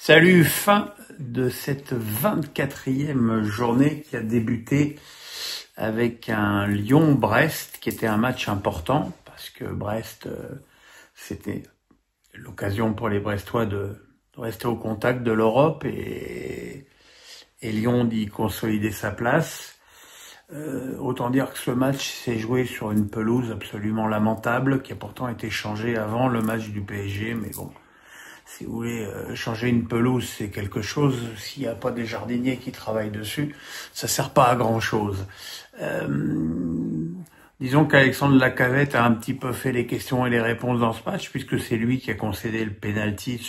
Salut, fin de cette 24e journée qui a débuté avec un Lyon-Brest qui était un match important parce que Brest, c'était l'occasion pour les Brestois de rester au contact de l'Europe et Lyon d'y consolider sa place. Autant dire que ce match s'est joué sur une pelouse absolument lamentable qui a pourtant été changée avant le match du PSG, mais bon. Si vous voulez changer une pelouse, c'est quelque chose. S'il n'y a pas des jardiniers qui travaillent dessus, ça sert pas à grand chose. Disons qu'Alexandre Lacazette a un petit peu fait les questions et les réponses dans ce match, puisque c'est lui qui a concédé le penalty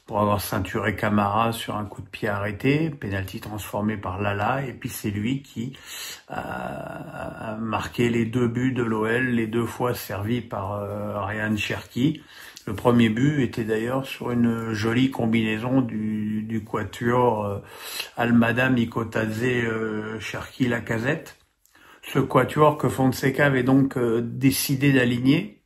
pour avoir ceinturé Camara sur un coup de pied arrêté, penalty transformé par Lala, et puis c'est lui qui a marqué les 2 buts de l'OL, les 2 fois servis par Ryan Cherki. Le premier but était d'ailleurs sur une jolie combinaison du quatuor Almada, Mikotadze, Cherki, Lacazette. Ce quatuor que Fonseca avait donc décidé d'aligner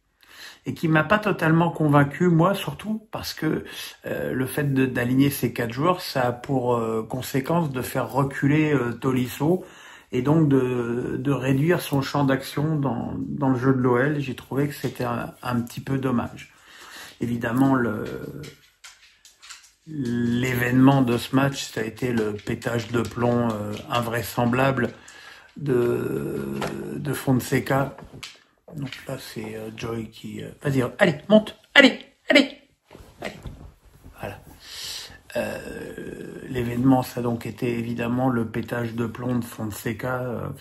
et qui m'a pas totalement convaincu, moi surtout parce que le fait d'aligner ces 4 joueurs, ça a pour conséquence de faire reculer Tolisso et donc de réduire son champ d'action dans le jeu de l'OL. J'ai trouvé que c'était un petit peu dommage. Évidemment, l'événement de ce match, ça a été le pétage de plomb invraisemblable de Fonseca. Donc là, c'est Joy qui... Vas-y, allez, monte, allez. Voilà. L'événement, ça a donc été évidemment le pétage de plomb de Fonseca.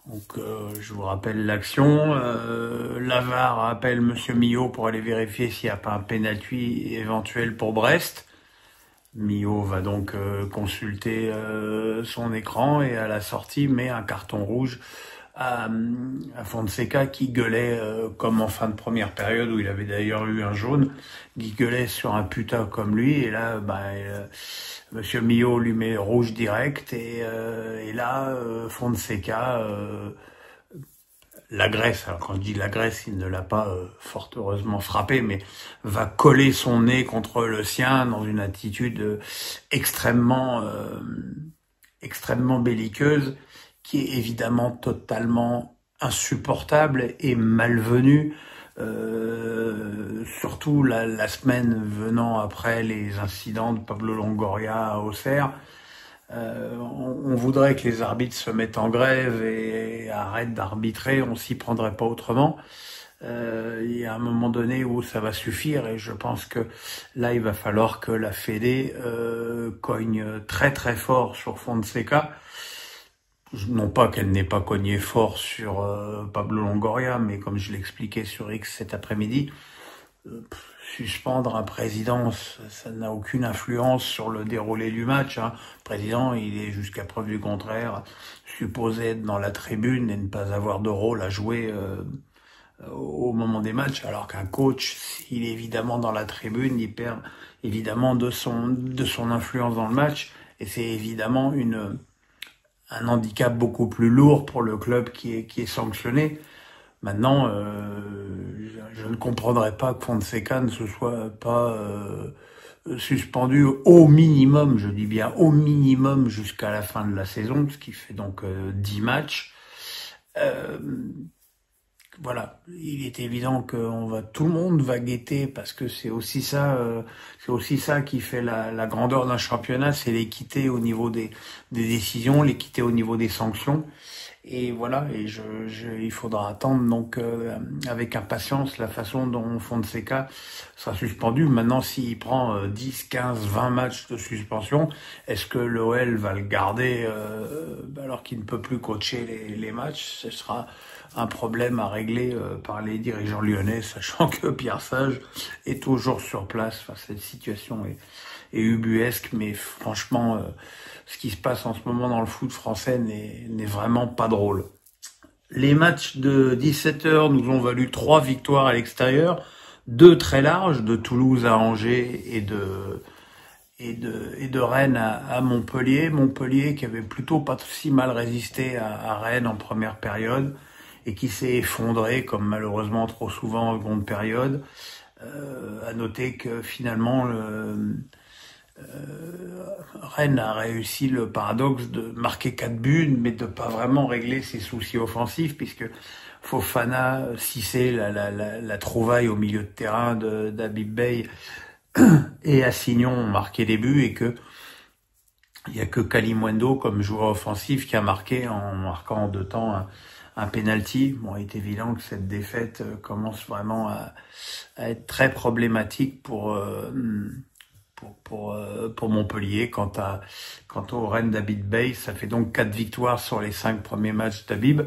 Donc, je vous rappelle l'action. L'AVAR appelle Monsieur Millot pour aller vérifier s'il n'y a pas un penalty éventuel pour Brest. Millot va donc consulter son écran et à la sortie met un carton rouge à Fonseca qui gueulait comme en fin de première période où il avait d'ailleurs eu un jaune, qui gueulait sur un putain comme lui et là Monsieur Millot lui met rouge direct et là Fonseca l'agresse. Alors quand je dis l'agresse, il ne l'a pas fort heureusement frappé, mais va coller son nez contre le sien dans une attitude extrêmement belliqueuse, qui est évidemment totalement insupportable et malvenue, surtout la semaine venant après les incidents de Pablo Longoria à Auxerre. On voudrait que les arbitres se mettent en grève et arrêtent d'arbitrer, on s'y prendrait pas autrement. Il y a un moment donné où ça va suffire et je pense que là il va falloir que la Fédé cogne très très fort sur Fonseca. Non pas qu'elle n'ait pas cogné fort sur Pablo Longoria, mais comme je l'expliquais sur X cet après-midi, suspendre un président, ça n'a aucune influence sur le déroulé du match. Le président, il est jusqu'à preuve du contraire supposé être dans la tribune et ne pas avoir de rôle à jouer au moment des matchs, alors qu'un coach, s'il est évidemment dans la tribune, il perd évidemment de son influence dans le match, et c'est évidemment un handicap beaucoup plus lourd pour le club qui est sanctionné. Maintenant, je ne comprendrais pas que Fonseca ne se soit pas suspendu au minimum, je dis bien au minimum, jusqu'à la fin de la saison, ce qui fait donc 10 matchs. Voilà, il est évident que tout le monde va guetter parce que c'est aussi ça qui fait la grandeur d'un championnat, c'est l'équité au niveau des décisions, l'équité au niveau des sanctions. Et voilà, et il faudra attendre donc avec impatience la façon dont Fonseca sera suspendu. Maintenant, s'il prend 10, 15, 20 matchs de suspension, est-ce que l'OL va le garder alors qu'il ne peut plus coacher les matchs? Ce sera un problème à régler par les dirigeants lyonnais, sachant que Pierre Sage est toujours sur place. Enfin, cette situation est ubuesque, mais franchement, ce qui se passe en ce moment dans le foot français n'est vraiment pas drôle. Les matchs de 17h nous ont valu 3 victoires à l'extérieur, 2 très larges, de Toulouse à Angers et de Rennes à Montpellier. Montpellier qui avait plutôt pas si mal résisté à Rennes en première période et qui s'est effondré, comme malheureusement trop souvent en seconde période. À noter que finalement, Rennes a réussi le paradoxe de marquer 4 buts, mais de pas vraiment régler ses soucis offensifs, puisque Fofana, Cissé, la trouvaille au milieu de terrain d'Habib Beye et Assignon ont marqué des buts, et que il y a que Kalimundo comme joueur offensif qui a marqué en marquant en 2 temps un penalty. Bon, il est évident que cette défaite commence vraiment à être très problématique pour Montpellier. Quant au Rennes d'Habib Beye, ça fait donc 4 victoires sur les 5 premiers matchs d'Habib.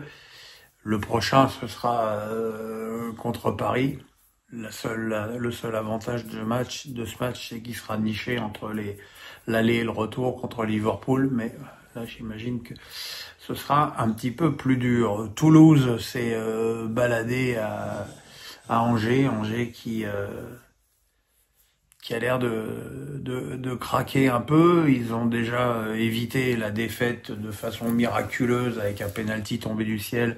Le prochain, ce sera contre Paris. Le seul avantage de ce match, c'est qu'il sera niché entre l'aller et le retour contre Liverpool. Mais là, j'imagine que ce sera un petit peu plus dur. Toulouse s'est baladé à Angers. Angers qui a l'air de craquer un peu. Ils ont déjà évité la défaite de façon miraculeuse avec un penalty tombé du ciel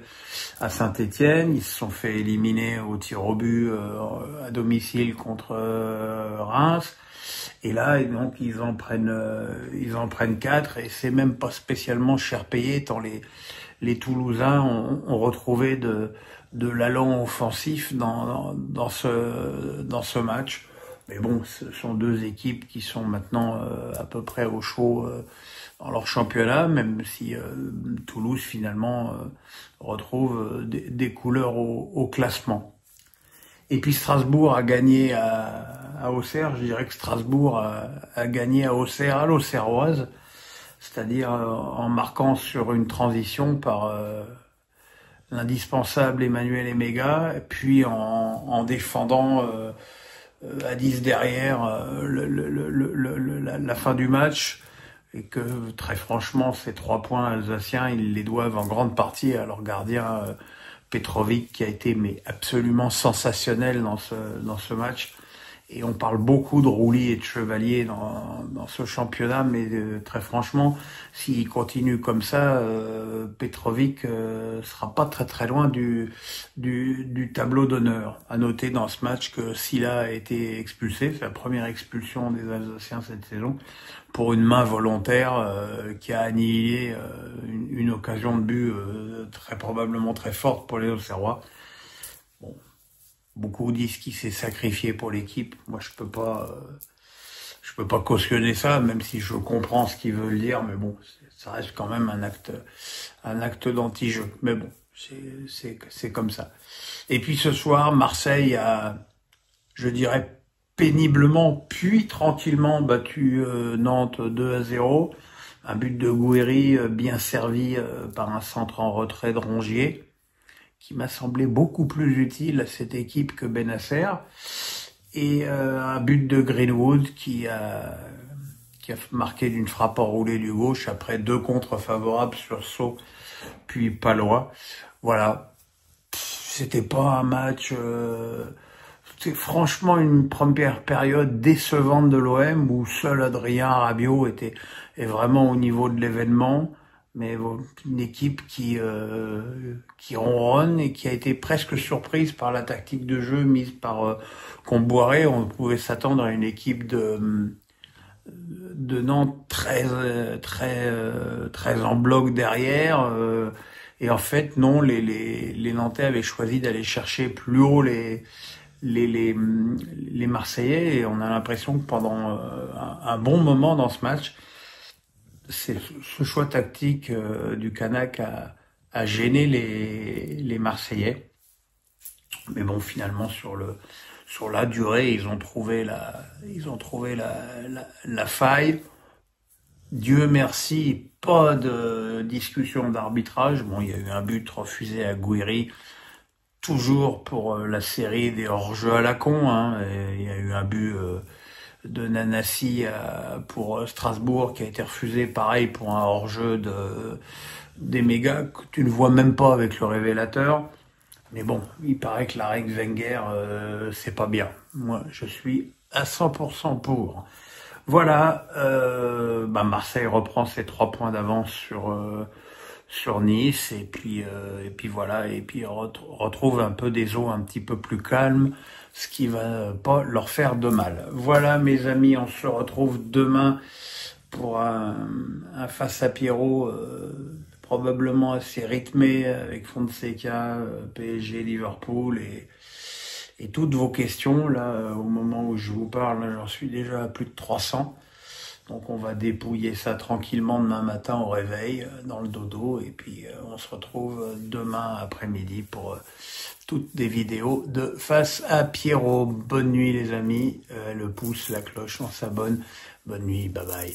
à Saint-Étienne. Ils se sont fait éliminer au tir au but à domicile contre Reims. Et là, donc, ils en prennent 4, et c'est même pas spécialement cher payé, tant les Toulousains ont retrouvé de l'allant offensif dans ce match. Mais bon, ce sont 2 équipes qui sont maintenant à peu près au chaud dans leur championnat, même si Toulouse finalement retrouve des couleurs au classement. Et puis Strasbourg a gagné à Auxerre. Je dirais que Strasbourg a gagné à Auxerre, à l'Auxerroise, c'est-à-dire en marquant sur une transition par l'indispensable Emmanuel Emega, puis en défendant à 10 derrière la fin du match, et que très franchement ces 3 points alsaciens, ils les doivent en grande partie à leur gardien Petrovic, qui a été absolument sensationnel dans ce match. Et on parle beaucoup de Roulis et de Chevalier dans ce championnat, mais très franchement, s'il continue comme ça, Petrovic sera pas très très loin du tableau d'honneur. À noter dans ce match que Silla a été expulsé, c'est la première expulsion des Alsaciens cette saison, pour une main volontaire qui a annihilé une occasion de but très probablement très forte pour les Auxerrois. Bon. Beaucoup disent qu'il s'est sacrifié pour l'équipe. Moi, je peux pas cautionner ça, même si je comprends ce qu'ils veulent dire. Mais bon, ça reste quand même un acte d'anti-jeu. Mais bon, c'est comme ça. Et puis ce soir, Marseille a, je dirais, péniblement puis tranquillement battu Nantes 2-0. Un but de Gouiri bien servi par un centre en retrait de Rongier, qui m'a semblé beaucoup plus utile à cette équipe que Benasser, et un but de Greenwood qui a marqué d'une frappe enroulée du gauche après 2 contres favorables sur Sceaux puis Palois. Voilà, c'était pas un match. C'était franchement une première période décevante de l'OM, où seul Adrien Rabiot est vraiment au niveau de l'événement. Mais une équipe qui ronronne et qui a été presque surprise par la tactique de jeu mise par Comboiré. On pouvait s'attendre à une équipe de Nantes très en bloc derrière, et en fait non, les Nantais avaient choisi d'aller chercher plus haut les Marseillais, et on a l'impression que pendant un bon moment dans ce match, ce choix tactique du Canac a gêné les Marseillais. Mais bon, finalement, sur la durée, ils ont trouvé la faille. Dieu merci, pas de discussion d'arbitrage. Bon, il y a eu un but refusé à Gouiri, toujours pour la série des hors-jeux à la con, hein. Et il y a eu un but de Nanassi pour Strasbourg qui a été refusé, pareil, pour un hors-jeu d'Emega que tu ne vois même pas avec le révélateur. Mais bon, il paraît que la règle Wenger, c'est pas bien. Moi, je suis à 100% pour. Voilà, Marseille reprend ses 3 points d'avance sur Nice, et puis voilà, et puis retrouve un peu des eaux un petit peu plus calmes, ce qui va pas leur faire de mal. Voilà mes amis, on se retrouve demain pour un face à Pierrot probablement assez rythmé avec Fonseca, PSG, Liverpool et toutes vos questions. Là, au moment où je vous parle, j'en suis déjà à plus de 300. Donc on va dépouiller ça tranquillement demain matin au réveil, dans le dodo, et puis on se retrouve demain après-midi pour toutes des vidéos de face à Pierrot. Bonne nuit les amis, le pouce, la cloche, on s'abonne. Bonne nuit, bye bye.